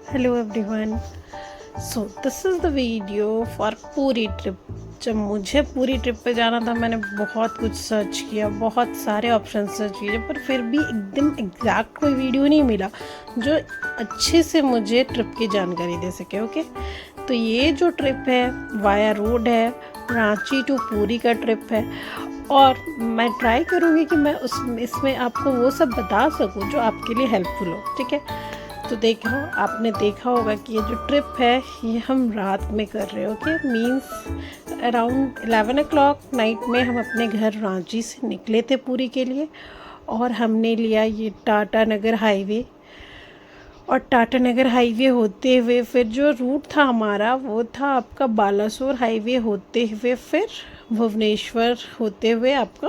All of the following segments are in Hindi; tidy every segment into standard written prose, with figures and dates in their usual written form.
Hello everyone. So this is the video for पूरी ट्रिप। जब मुझे पूरी ट्रिप पे जाना था मैंने बहुत कुछ सर्च किया, बहुत सारे ऑप्शन सर्च किए, पर फिर भी एकदम एग्जैक्ट कोई वीडियो नहीं मिला जो अच्छे से मुझे ट्रिप की जानकारी दे सके। ओके, तो ये जो ट्रिप है वाया रोड है, रांची टू पूरी का ट्रिप है। और मैं ट्राई करूँगी कि मैं इसमें आपको वो सब बता सकूँ जो आपके लिए हेल्पफुल हो। ठीक है, तो देखो आपने देखा होगा कि ये जो ट्रिप है ये हम रात में कर रहे हो। Okay, means around 11 o'clock night में हम अपने घर रांची से निकले थे पूरी के लिए। और हमने लिया ये टाटा नगर हाईवे, और टाटा नगर हाईवे होते हुए फिर जो रूट था हमारा वो था आपका बालासोर हाईवे होते हुए फिर भुवनेश्वर होते हुए आपका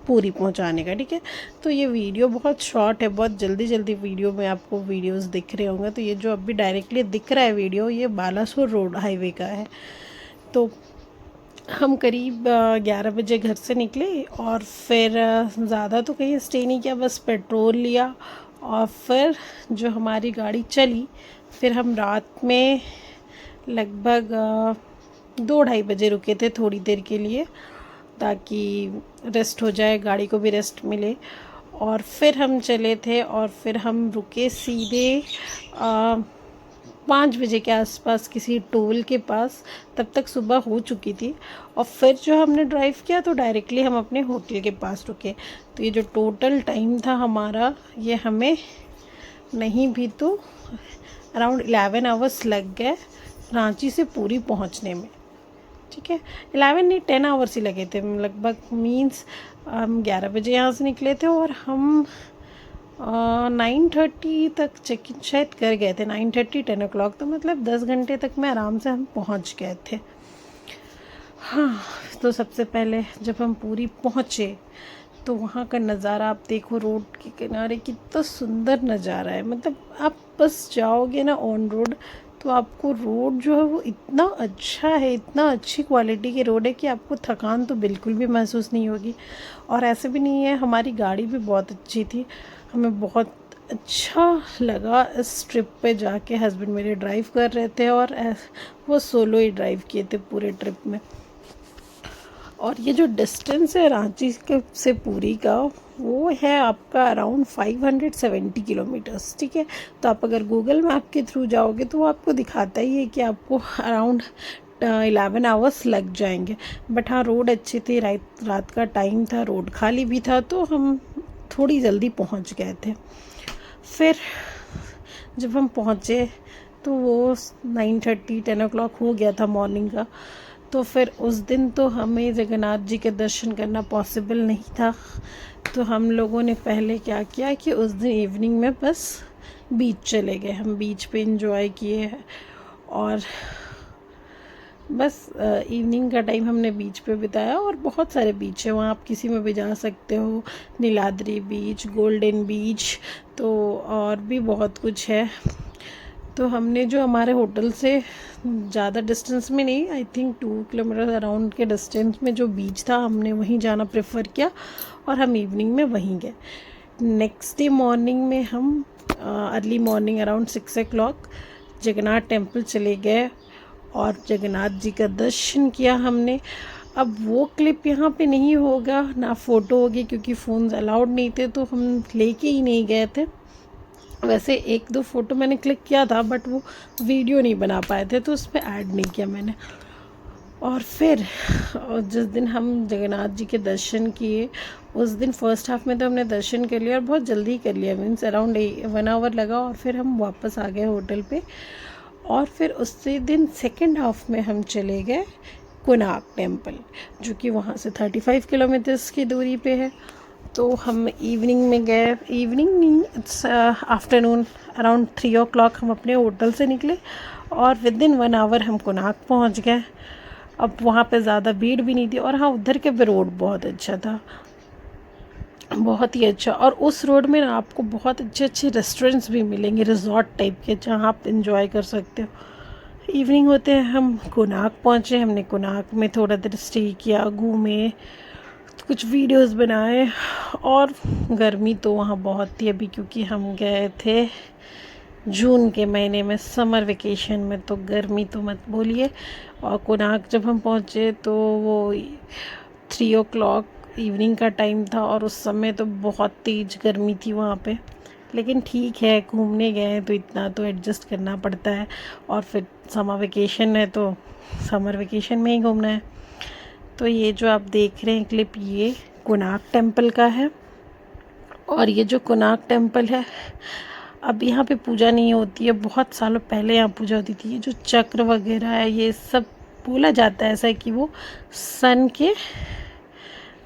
पूरी पहुंचाने का। ठीक है, तो ये वीडियो बहुत शॉर्ट है, बहुत जल्दी जल्दी वीडियो में आपको वीडियोस दिख रहे होंगे। तो ये जो अभी डायरेक्टली दिख रहा है वीडियो ये बालासोर रोड हाईवे का है। तो हम करीब 11 बजे घर से निकले और फिर ज़्यादा तो कहीं स्टे नहीं किया, बस पेट्रोल लिया और फिर जो हमारी गाड़ी चली फिर हम रात में लगभग 2-2:30 बजे रुके थे थोड़ी देर के लिए, ताकि रेस्ट हो जाए, गाड़ी को भी रेस्ट मिले। और फिर हम चले थे और फिर हम रुके सीधे 5 बजे के आसपास किसी टोल के पास। तब तक सुबह हो चुकी थी और फिर जो हमने ड्राइव किया तो डायरेक्टली हम अपने होटल के पास रुके। तो ये जो टोटल टाइम था हमारा ये हमें नहीं भी तो अराउंड 11 आवर्स लग गए रांची से पूरी पहुंचने में। ठीक है, 11 नहीं 10 आवर्स ही लगे थे लगभग। मीन्स हम 11 बजे यहाँ से निकले थे और हम 9:30 तक चेक इन शायद कर गए थे, 9:30 10 o'clock, तो मतलब 10 घंटे तक में आराम से हम पहुँच गए थे। हाँ, तो सबसे पहले जब हम पूरी पहुँचे तो वहाँ का नज़ारा आप देखो, रोड के किनारे कितना सुंदर नज़ारा है। मतलब आप बस जाओगे ना ऑन रोड तो आपको रोड जो है वो इतना अच्छा है, इतना अच्छी क्वालिटी के रोड है कि आपको थकान तो बिल्कुल भी महसूस नहीं होगी। और ऐसे भी नहीं है, हमारी गाड़ी भी बहुत अच्छी थी, हमें बहुत अच्छा लगा इस ट्रिप पे जाके। हस्बैंड मेरे ड्राइव कर रहे थे और वो सोलो ही ड्राइव किए थे पूरे ट्रिप में। और ये जो डिस्टेंस है रांची के से पूरी का वो है आपका अराउंड 570 किलोमीटर्स। ठीक है, तो आप अगर गूगल मैप के थ्रू जाओगे तो वो आपको दिखाता ही है कि आपको अराउंड 11 आवर्स लग जाएंगे। बट हाँ, रोड अच्छी थी, रात का टाइम था, रोड खाली भी था, तो हम थोड़ी जल्दी पहुंच गए थे। फिर जब हम पहुंचे तो वो 9:30 10 o'clock हो गया था मॉर्निंग का। तो फिर उस दिन तो हमें जगन्नाथ जी के दर्शन करना पॉसिबल नहीं था। तो हम लोगों ने पहले क्या किया कि उस दिन इवनिंग में बस बीच चले गए, हम बीच पे एंजॉय किए। और बस इवनिंग का टाइम हमने बीच पे बिताया। और बहुत सारे बीच है वहाँ, आप किसी में भी जा सकते हो, नीलाद्री बीच, गोल्डन बीच, तो और भी बहुत कुछ है। तो हमने जो हमारे होटल से ज़्यादा डिस्टेंस में नहीं, आई थिंक 2 किलोमीटर अराउंड के डिस्टेंस में जो बीच था हमने वहीं जाना प्रेफर किया और हम इवनिंग में वहीं गए। नेक्स्ट डे मॉर्निंग में हम early morning around 6 o'clock Jagannath temple चले गए और जगन्नाथ जी का दर्शन किया हमने। अब वो क्लिप यहाँ पे नहीं होगा ना फ़ोटो होगी क्योंकि फ़ोन्स अलाउड नहीं थे, तो हम लेके ही नहीं गए थे। वैसे 1-2 फ़ोटो मैंने क्लिक किया था बट वो वीडियो नहीं बना पाए थे तो उस पर ऐड नहीं किया मैंने। और फिर जिस दिन हम जगन्नाथ जी के दर्शन किए उस दिन फर्स्ट हाफ में तो हमने दर्शन कर लिया और बहुत जल्दी कर लिया, मीन्स अराउंड 1 आवर लगा और फिर हम वापस आ गए होटल पे। और फिर उसी दिन सेकेंड हाफ में हम चले गए कोणार्क टेम्पल, जो कि वहाँ से 35 किलोमीटर्स की दूरी पे है। तो हम इवनिंग में गए, इवनिंग नहीं इट्स आफ्टरनून, अराउंड 3 o'clock हम अपने होटल से निकले और विद इन 1 आवर हम कोणार्क पहुँच गए। अब वहाँ पे ज़्यादा भीड़ भी नहीं थी और हाँ, उधर के भी रोड बहुत अच्छा था, बहुत ही अच्छा। और उस रोड में ना आपको बहुत अच्छे अच्छे रेस्टोरेंट्स भी मिलेंगे रिजॉर्ट टाइप के, जहाँ आप इंजॉय कर सकते हो। इवनिंग होते हैं हम कोणार्क पहुँचे, हमने कोणार्क में थोड़ा देर स्टे किया, घूमे, कुछ वीडियोस बनाए। और गर्मी तो वहाँ बहुत थी अभी, क्योंकि हम गए थे जून के महीने में समर वेकेशन में तो गर्मी तो मत बोलिए। और कोणार्क जब हम पहुँचे तो वो 3 o'clock इवनिंग का टाइम था और उस समय तो बहुत तेज़ गर्मी थी वहाँ पे। लेकिन ठीक है, घूमने गए हैं तो इतना तो एडजस्ट करना पड़ता है। और फिर समर वेकेशन है तो समर वेकेशन में ही घूमना है। तो ये जो आप देख रहे हैं क्लिप, ये कोणार्क टेम्पल का है। और ये जो कोणार्क टेम्पल है, अब यहाँ पे पूजा नहीं होती है, बहुत सालों पहले यहाँ पूजा होती थी। ये जो चक्र वगैरह है ये सब बोला जाता है ऐसा है कि वो सन के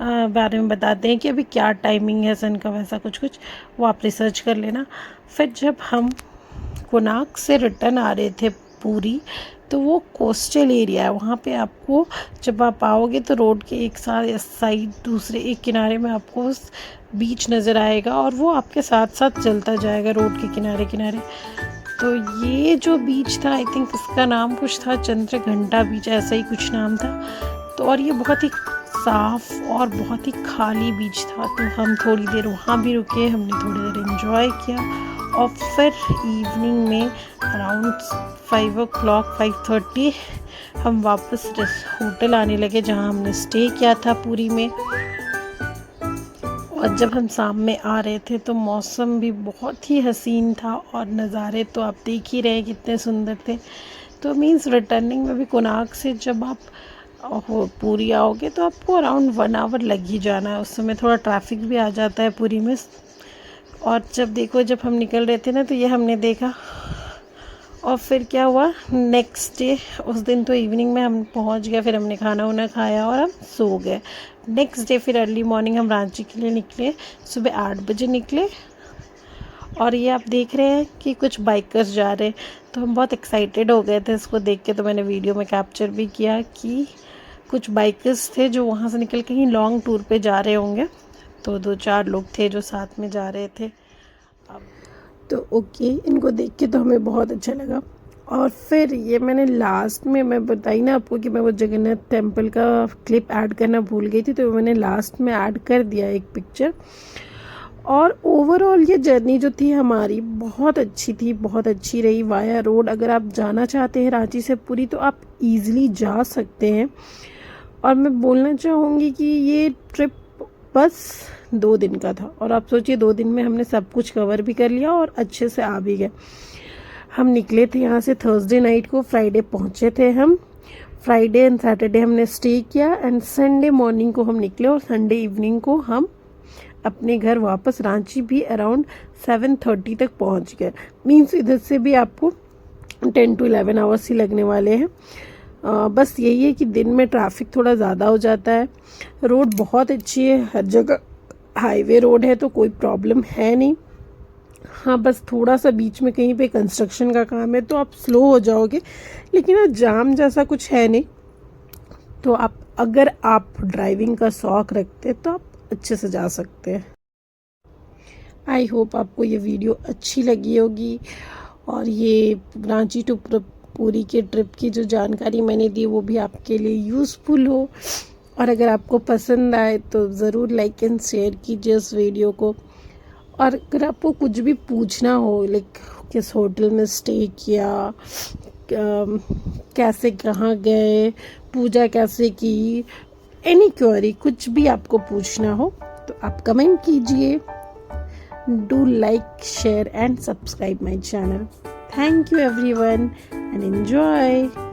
बारे में बताते हैं कि अभी क्या टाइमिंग है सन का, वैसा कुछ कुछ वो आप रिसर्च कर लेना। फिर जब हम कोणार्क से रिटर्न आ रहे थे पूरी, तो वो कोस्टल एरिया है, वहाँ पे आपको जब आप आओगे तो रोड के एक साइड दूसरे एक किनारे में आपको बीच नज़र आएगा और वो आपके साथ साथ चलता जाएगा रोड के किनारे किनारे। तो ये जो बीच था, आई थिंक इसका नाम कुछ था चंद्रघंटा बीच, ऐसा ही कुछ नाम था। तो और ये बहुत ही साफ़ और बहुत ही खाली बीच था। तो हम थोड़ी देर वहाँ भी रुके, हमने थोड़ी देर एंजॉय किया और फिर इवनिंग में अराउंड 5 o'clock 5:30 हम वापस होटल आने लगे जहाँ हमने स्टे किया था पुरी में। और जब हम शाम में आ रहे थे तो मौसम भी बहुत ही हसीन था और नज़ारे तो आप देख ही रहे कितने सुंदर थे। तो मीन्स रिटर्निंग में भी कोणार्क से जब आप पुरी आओगे तो आपको अराउंड 1 hour लग ही जाना है। उस समय थोड़ा ट्रैफिक भी आ जाता है पुरी में। और जब देखो, जब हम निकल रहे थे ना तो ये हमने देखा। और फिर क्या हुआ, नेक्स्ट डे, उस दिन तो इवनिंग में हम पहुंच गए, फिर हमने खाना वाना खाया और हम सो गए। नेक्स्ट डे फिर अर्ली मॉर्निंग हम रांची के लिए निकले, सुबह 8 बजे निकले। और ये आप देख रहे हैं कि कुछ बाइकर्स जा रहे हैं, तो हम बहुत एक्साइटेड हो गए थे इसको देख के। तो मैंने वीडियो में कैप्चर भी किया कि कुछ बाइकर्स थे जो वहाँ से निकल के कहीं लॉन्ग टूर पे जा रहे होंगे। तो 2-4 लोग थे जो साथ में जा रहे थे। तो ओके, इनको देख के तो हमें बहुत अच्छा लगा। और फिर ये मैंने लास्ट में मैं बताई ना आपको कि मैं वो जगन्नाथ टेम्पल का क्लिप ऐड करना भूल गई थी, तो मैंने लास्ट में ऐड कर दिया एक पिक्चर। और ओवरऑल ये जर्नी जो थी हमारी बहुत अच्छी थी, बहुत अच्छी रही। वाया रोड अगर आप जाना चाहते हैं रांची से पुरी तो आप इजीली जा सकते हैं। और मैं बोलना चाहूँगी कि ये ट्रिप बस 2 दिन का था और आप सोचिए 2 दिन में हमने सब कुछ कवर भी कर लिया और अच्छे से आ भी गए। हम निकले थे यहाँ से थर्सडे नाइट को, फ्राइडे पहुँचे थे हम। फ्राइडे एंड सैटरडे हमने स्टे किया एंड संडे मॉर्निंग को हम निकले और संडे इवनिंग को हम अपने घर वापस रांची भी अराउंड 7:30 तक पहुँच गए। मीन्स इधर से भी आपको 10 to 11 आवर्स ही लगने वाले हैं। बस यही है कि दिन में ट्रैफिक थोड़ा ज़्यादा हो जाता है। रोड बहुत अच्छी है, हर जगह हाईवे रोड है तो कोई प्रॉब्लम है नहीं। हाँ, बस थोड़ा सा बीच में कहीं पे कंस्ट्रक्शन का काम है तो आप स्लो हो जाओगे, लेकिन जाम जैसा कुछ है नहीं। तो अगर आप ड्राइविंग का शौक़ रखते हैं तो आप अच्छे से जा सकते हैं। आई होप आपको ये वीडियो अच्छी लगी होगी और ये रांची टू पुरी के ट्रिप की जो जानकारी मैंने दी वो भी आपके लिए यूज़फुल हो। और अगर आपको पसंद आए तो ज़रूर लाइक एंड शेयर कीजिए इस वीडियो को। और अगर आपको कुछ भी पूछना हो, लाइक किस होटल में स्टे किया, कैसे कहाँ गए, पूजा कैसे की, एनी क्वेरी कुछ भी आपको पूछना हो तो आप कमेंट कीजिए। Do like, share and subscribe my channel. Thank you everyone and enjoy.